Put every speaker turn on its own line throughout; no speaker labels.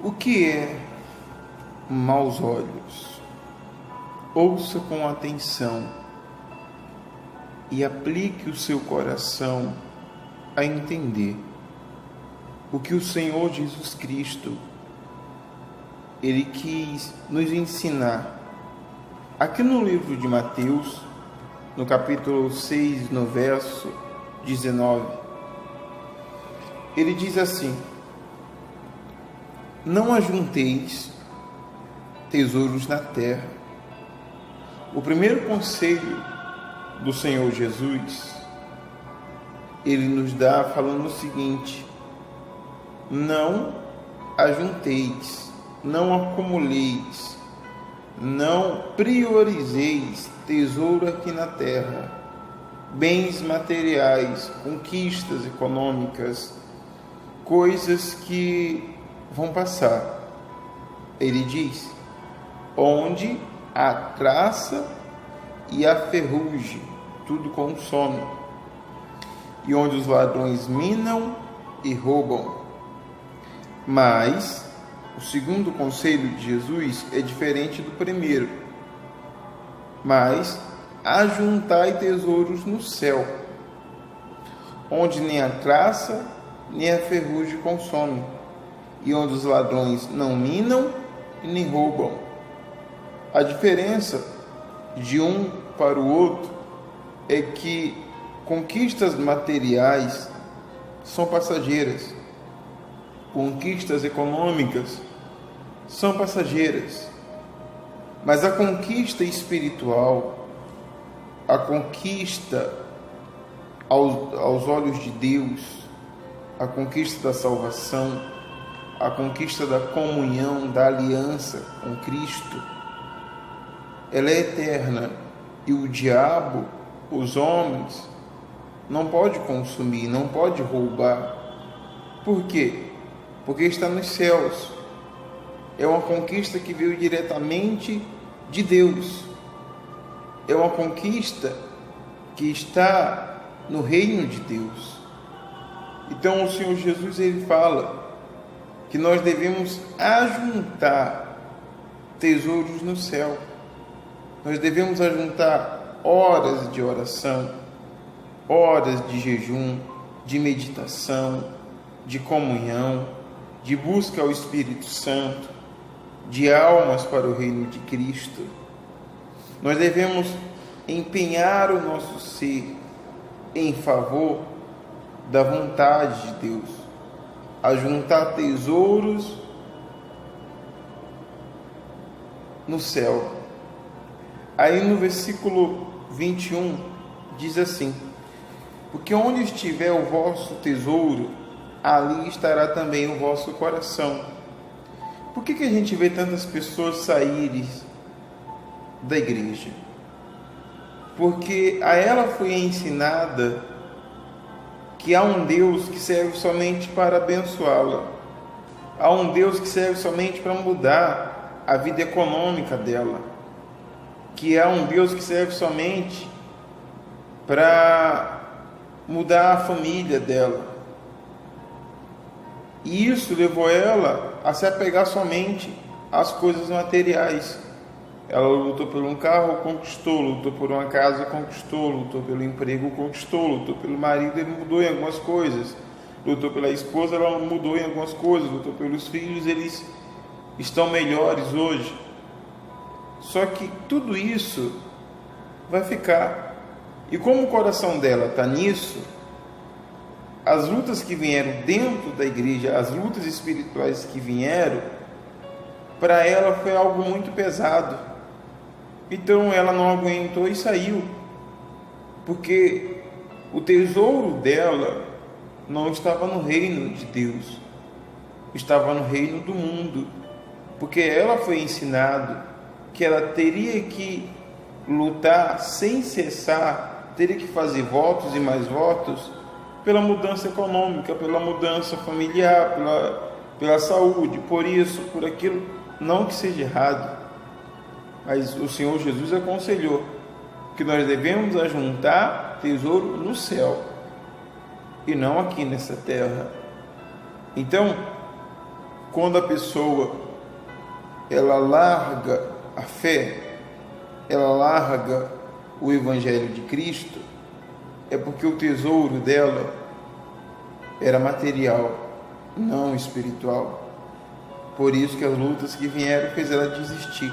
O que é maus olhos? Ouça com atenção e aplique o seu coração a entender o que o Senhor Jesus Cristo Ele quis nos ensinar. Aqui no livro de Mateus, no capítulo 6, no verso 19, ele diz assim: não ajunteis tesouros na terra. O primeiro conselho do Senhor Jesus, ele nos dá falando o seguinte: não ajunteis, não acumuleis, não priorizeis tesouro aqui na terra, bens materiais, conquistas econômicas, coisas que vão passar. Ele diz: onde a traça e a ferrugem tudo consome, e onde os ladrões minam e roubam. Mas o segundo conselho de Jesus é diferente do primeiro. Mas ajuntai tesouros no céu, onde nem a traça nem a ferrugem consome, e onde os ladrões não minam e nem roubam. A diferença de um para o outro é que conquistas materiais são passageiras, conquistas econômicas são passageiras, mas a conquista espiritual, a conquista aos olhos de Deus, a conquista da salvação, a conquista da comunhão, da aliança com Cristo, ela é eterna, e o diabo, os homens, não pode consumir, não pode roubar. Por quê? Porque está nos céus. É uma conquista que veio diretamente de Deus. É uma conquista que está no reino de Deus. Então o Senhor Jesus, ele fala que nós devemos ajuntar tesouros no céu. Nós devemos ajuntar horas de oração, horas de jejum, de meditação, de comunhão, de busca ao Espírito Santo, de almas para o reino de Cristo. Nós devemos empenhar o nosso ser em favor da vontade de Deus, ajuntar tesouros no céu. Aí no versículo 21 diz assim: porque onde estiver o vosso tesouro, ali estará também o vosso coração. Por que a gente vê tantas pessoas saírem da igreja? Porque a ela foi ensinada que há um Deus que serve somente para abençoá-la. Há um Deus que serve somente para mudar a vida econômica dela. Que há um Deus que serve somente para mudar a família dela. E isso levou ela a se apegar somente às coisas materiais. Ela lutou por um carro, conquistou, lutou por uma casa, conquistou, lutou pelo emprego, conquistou, lutou pelo marido, ele mudou em algumas coisas, lutou pela esposa, ela mudou em algumas coisas, lutou pelos filhos, eles estão melhores hoje. Só que tudo isso vai ficar. E como o coração dela está nisso, as lutas que vieram dentro da igreja, as lutas espirituais que vieram, para ela foi algo muito pesado. Então ela não aguentou e saiu. Porque o tesouro dela não estava no reino de Deus, estava no reino do mundo. Porque ela foi ensinada que ela teria que lutar sem cessar, teria que fazer votos e mais votos pela mudança econômica, pela mudança familiar, pela saúde, por isso, por aquilo. Não que seja errado, mas o Senhor Jesus aconselhou que nós devemos ajuntar tesouro no céu e não aqui nessa terra. Então, quando a pessoa ela larga a fé, ela larga o Evangelho de Cristo, é porque o tesouro dela era material, não espiritual. Por isso que as lutas que vieram fez ela desistir.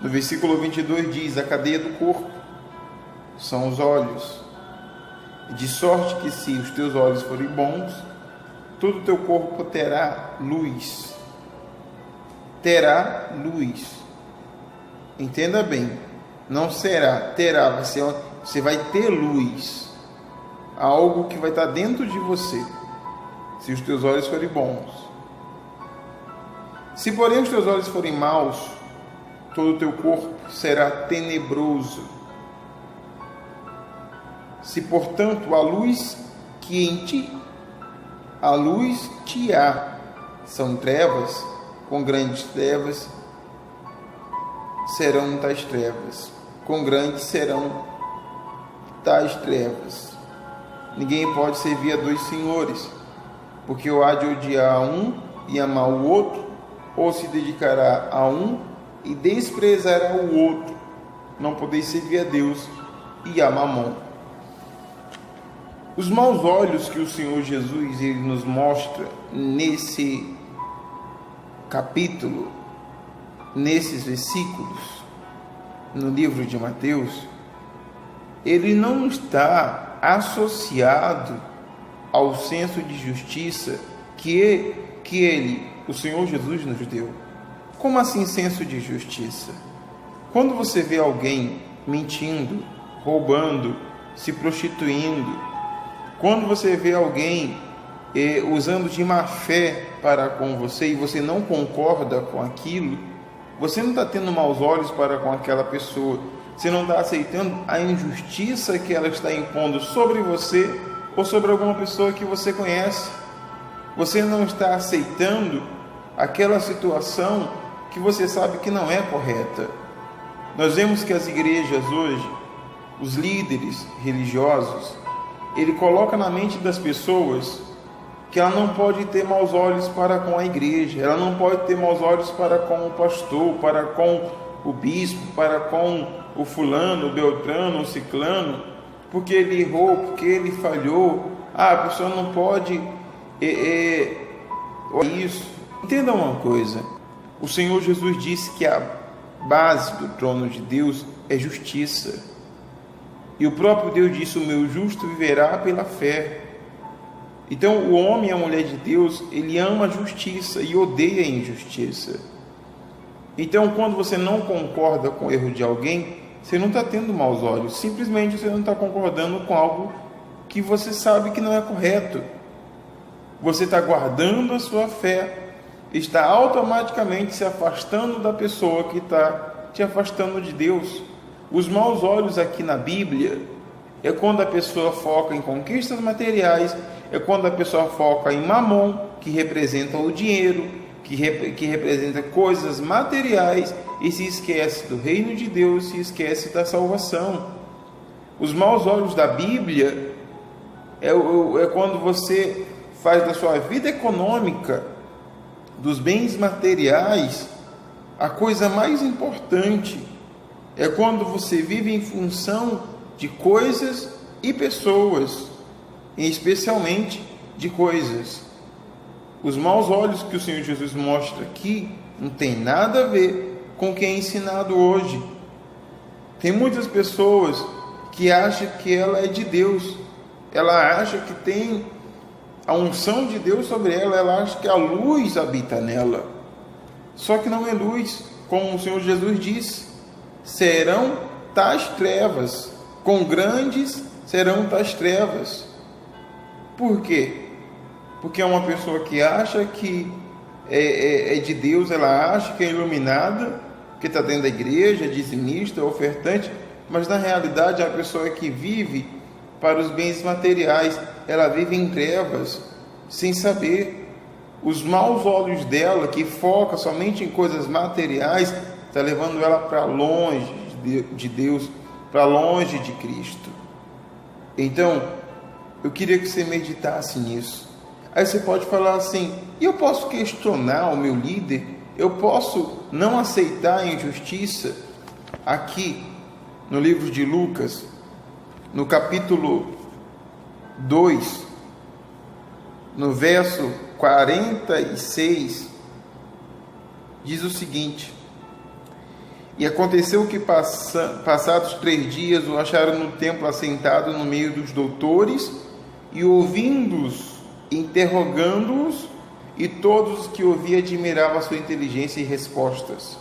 No versículo 22 diz: a cadeia do corpo são os olhos, de sorte que se os teus olhos forem bons, todo o teu corpo terá luz. Terá luz. Entenda bem, não será, terá, você vai ter luz, algo que vai estar dentro de você, se os teus olhos forem bons. Se porém os teus olhos forem maus, todo o teu corpo será tenebroso. Se portanto a luz que em ti, a luz te há, são trevas, com grandes trevas serão tais trevas, com grandes serão tais trevas. Ninguém pode servir a dois senhores, porque ou há de odiar a um e amar o outro, ou se dedicará a um e desprezará o outro. Não podeis servir a Deus e a Mamon. Os maus olhos que o Senhor Jesus ele nos mostra nesse capítulo, nesses versículos, no livro de Mateus, ele não está associado ao senso de justiça que o Senhor Jesus nos deu. Como assim senso de justiça? Quando você vê alguém mentindo, roubando, se prostituindo, quando você vê alguém usando de má fé para com você e você não concorda com aquilo, você não está tendo maus olhos para com aquela pessoa, você não está aceitando a injustiça que ela está impondo sobre você ou sobre alguma pessoa que você conhece. Você não está aceitando aquela situação que você sabe que não é correta. Nós vemos que as igrejas hoje, os líderes religiosos, ele coloca na mente das pessoas que ela não pode ter maus olhos para com a igreja, ela não pode ter maus olhos para com o pastor, para com o bispo, para com o fulano, o beltrano, o ciclano, porque ele errou, porque ele falhou. A pessoa não pode isso. Entenda uma coisa, o Senhor Jesus disse que a base do trono de Deus é justiça, e o próprio Deus disse: o meu justo viverá pela fé. Então o homem e a mulher de Deus, ele ama a justiça e odeia a injustiça. Então quando você não concorda com o erro de alguém, você não está tendo maus olhos, simplesmente você não está concordando com algo que você sabe que não é correto. Você está guardando a sua fé, está automaticamente se afastando da pessoa que está te afastando de Deus. Os maus olhos aqui na Bíblia é quando a pessoa foca em conquistas materiais, é quando a pessoa foca em Mamon, que representa o dinheiro, que representa coisas materiais, e se esquece do reino de Deus, se esquece da salvação. Os maus olhos da Bíblia é quando você faz da sua vida econômica, dos bens materiais, a coisa mais importante. É quando você vive em função de coisas e pessoas, e especialmente de coisas. Os maus olhos que o Senhor Jesus mostra aqui não tem nada a ver com o que é ensinado hoje. Tem muitas pessoas que acham que ela é de Deus, ela acha que tem a unção de Deus sobre ela, ela acha que a luz habita nela. Só que não é luz, como o Senhor Jesus disse: serão tais trevas, com grandes serão tais trevas. Por quê? Porque é uma pessoa que acha que é de Deus, ela acha que é iluminada, que está dentro da igreja, é dizimista, ofertante, mas na realidade é a pessoa que vive para os bens materiais, ela vive em trevas, sem saber. Os maus olhos dela, que foca somente em coisas materiais, está levando ela para longe de Deus, para longe de Cristo. Então, eu queria que você meditasse nisso. Aí você pode falar assim: E eu posso questionar o meu líder, eu posso não aceitar a injustiça. Aqui no livro de Lucas, no capítulo 2, no verso 46, diz o seguinte: e aconteceu que passados 3 dias o acharam no templo assentado no meio dos doutores, e ouvindo-os, interrogando-os, e todos os que ouvia admiravam a sua inteligência e respostas.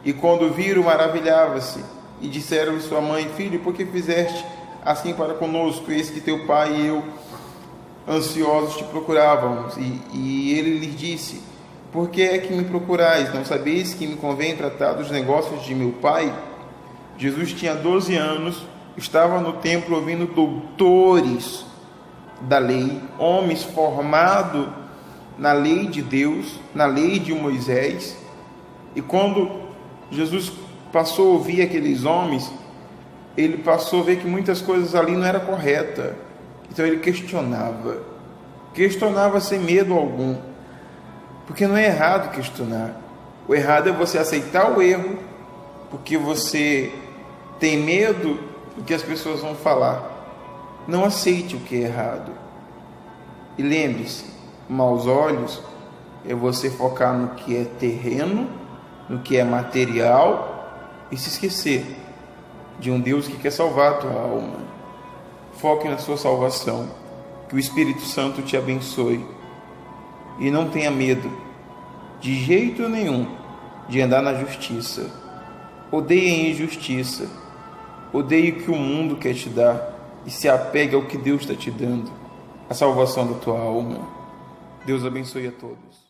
E quando viram, maravilhava-se, e disseram-lhe sua mãe: filho, por que fizeste assim para conosco? Eis que teu pai e eu, ansiosos, te procurávamos. E ele lhes disse: por que é que me procurais? Não sabeis que me convém tratar dos negócios de meu pai? Jesus tinha 12 anos, estava no templo ouvindo doutores da lei, homens formados na lei de Deus, na lei de Moisés. E quando Jesus passou a ouvir aqueles homens, ele passou a ver que muitas coisas ali não eram corretas. Então ele questionava sem medo algum, porque não é errado questionar. O errado é você aceitar o erro porque você tem medo do que as pessoas vão falar. Não aceite o que é errado. E lembre-se, maus olhos é você focar no que é terreno, no que é material, e se esquecer de um Deus que quer salvar a tua alma. Foque na sua salvação. Que o Espírito Santo te abençoe. E não tenha medo, de jeito nenhum, de andar na justiça. Odeie a injustiça. Odeie o que o mundo quer te dar. E se apegue ao que Deus está te dando, a salvação da tua alma. Deus abençoe a todos.